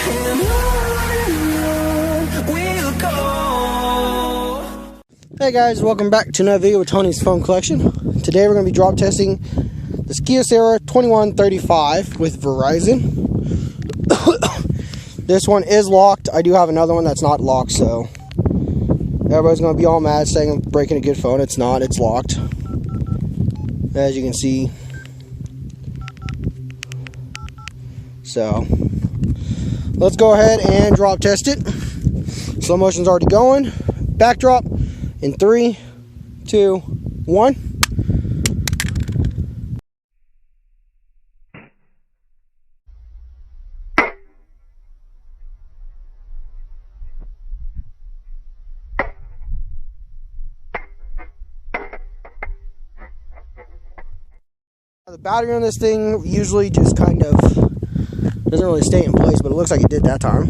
and on we'll go. Hey guys, welcome back to another video with Tony's phone collection. Today we're going to be drop testing this Kyocera 2135 with Verizon. This one is locked. I do have another one that's not locked, so everybody's going to be all mad saying I'm breaking a good phone. It's not, it's locked. As you can see. So, let's go ahead and drop test it. Slow motion's already going. Backdrop in 3, 2, 1. The battery on this thing usually just kind of doesn't really stay in place, but it looks like it did that time.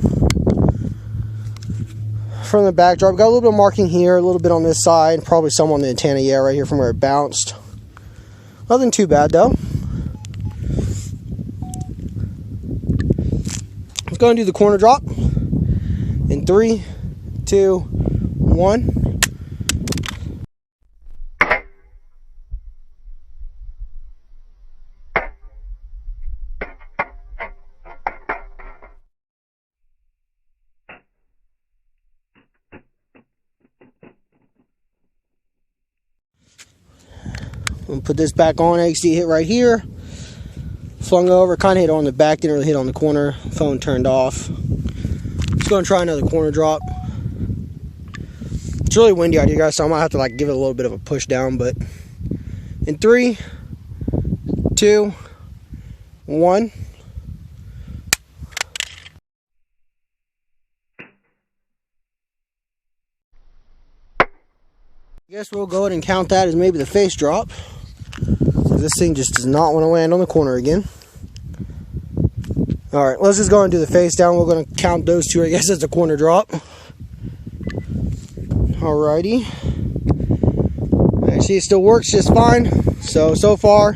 From the backdrop, got a little bit of marking here, a little bit on this side, probably some on the antenna, yeah, right here from where it bounced. Nothing too bad though. Let's go and do the corner drop in 3, 2, 1. I'm gonna put this back on. I see it hit right here. Flung over, kind of hit on the back, didn't really hit on the corner. Phone turned off. Let's go and try another corner drop. It's really windy out here, guys, so I might have to like give it a little bit of a push down. But in 3, 2, 1. I guess we'll go ahead and count that as maybe the face drop. This thing just does not want to land on the corner again. Alright, let's just go and do the face down. We're going to count those two, I guess, as a corner drop. Alrighty. Actually, it still works just fine. So far,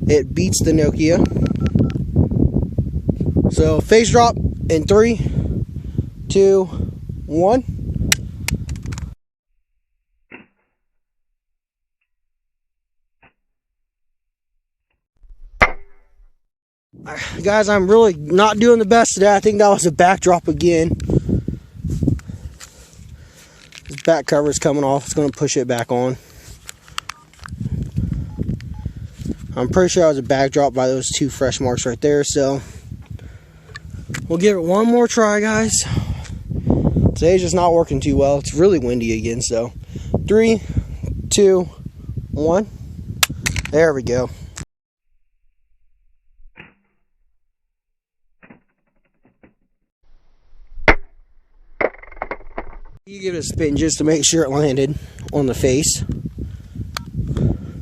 it beats the Nokia. So, face drop in 3, 2, 1. Guys, I'm really not doing the best today. I think that was a backdrop again. This back cover is coming off. It's going to push it back on. I'm pretty sure I was a backdrop by those 2 fresh marks right there. So we'll give it one more try, guys. Today's just not working too well. It's really windy again. So 3, 2, 1. There we go. You give it a spin just to make sure it landed on the face.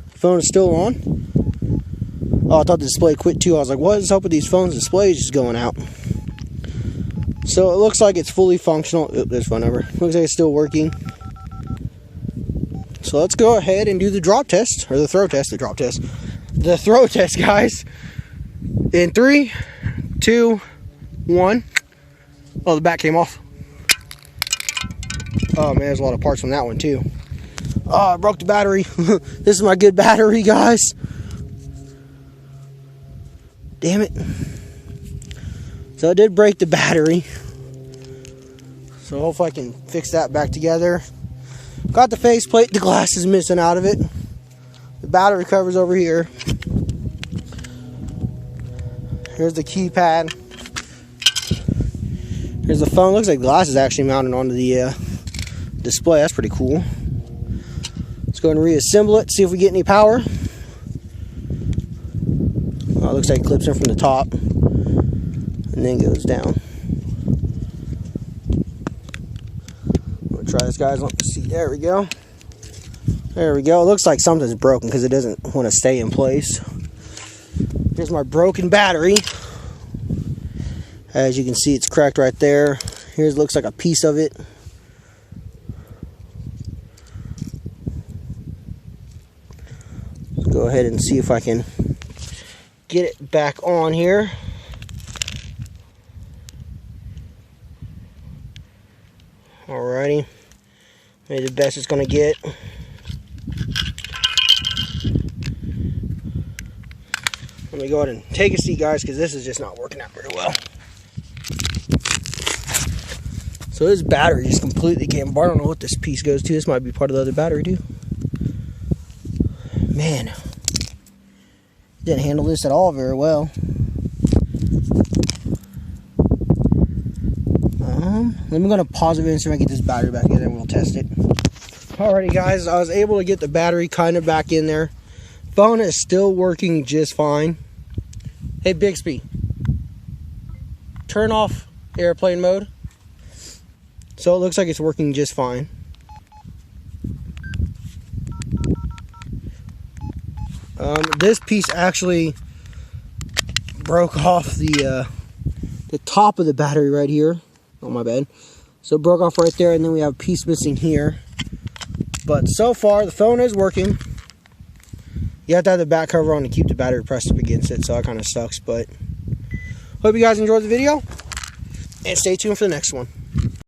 Phone is still on. Oh, I thought the display quit too. I was like, what is up with these phones' displays just going out? So it looks like it's fully functional. Oh, there's phone number. Looks like it's still working. So let's go ahead and do the drop test. Or the throw test. The drop test. The throw test, guys. In 3, 2, 1. Oh, the back came off. Oh man, there's a lot of parts on that one too. Oh, I broke the battery. This is my good battery, guys. Damn it. So I did break the battery. So hopefully I can fix that back together. Got the faceplate, the glass is missing out of it. The battery cover's over here. Here's the keypad. Here's the phone. Looks like the glass is actually mounted onto the display. That's pretty cool. Let's go and reassemble it, see if we get any power. Oh, it looks like it clips in from the top and then goes down. We'll try this, guys. Let me see. There we go. There we go. It looks like something's broken because it doesn't want to stay in place. Here's my broken battery. As you can see, it's cracked right there. Here's looks like a piece of it. Go ahead and see if I can get it back on here. Alrighty. Maybe the best it's gonna get. Let me go ahead and take a seat, guys, because this is just not working out very well. So this battery just completely came apart. I don't know what this piece goes to. This might be part of the other battery too. Man, didn't handle this at all very well. Let me go to pause it and see if I can get this battery back in there and we'll test it. Alrighty guys, I was able to get the battery kind of back in there. Phone is still working just fine. Hey Bixby, turn off airplane mode. So it looks like it's working just fine. This piece actually broke off the top of the battery right here. Oh, my bad. So it broke off right there, and then we have a piece missing here. But so far, the phone is working. You have to have the back cover on to keep the battery pressed up against it, so that kind of sucks. But hope you guys enjoyed the video, and stay tuned for the next one.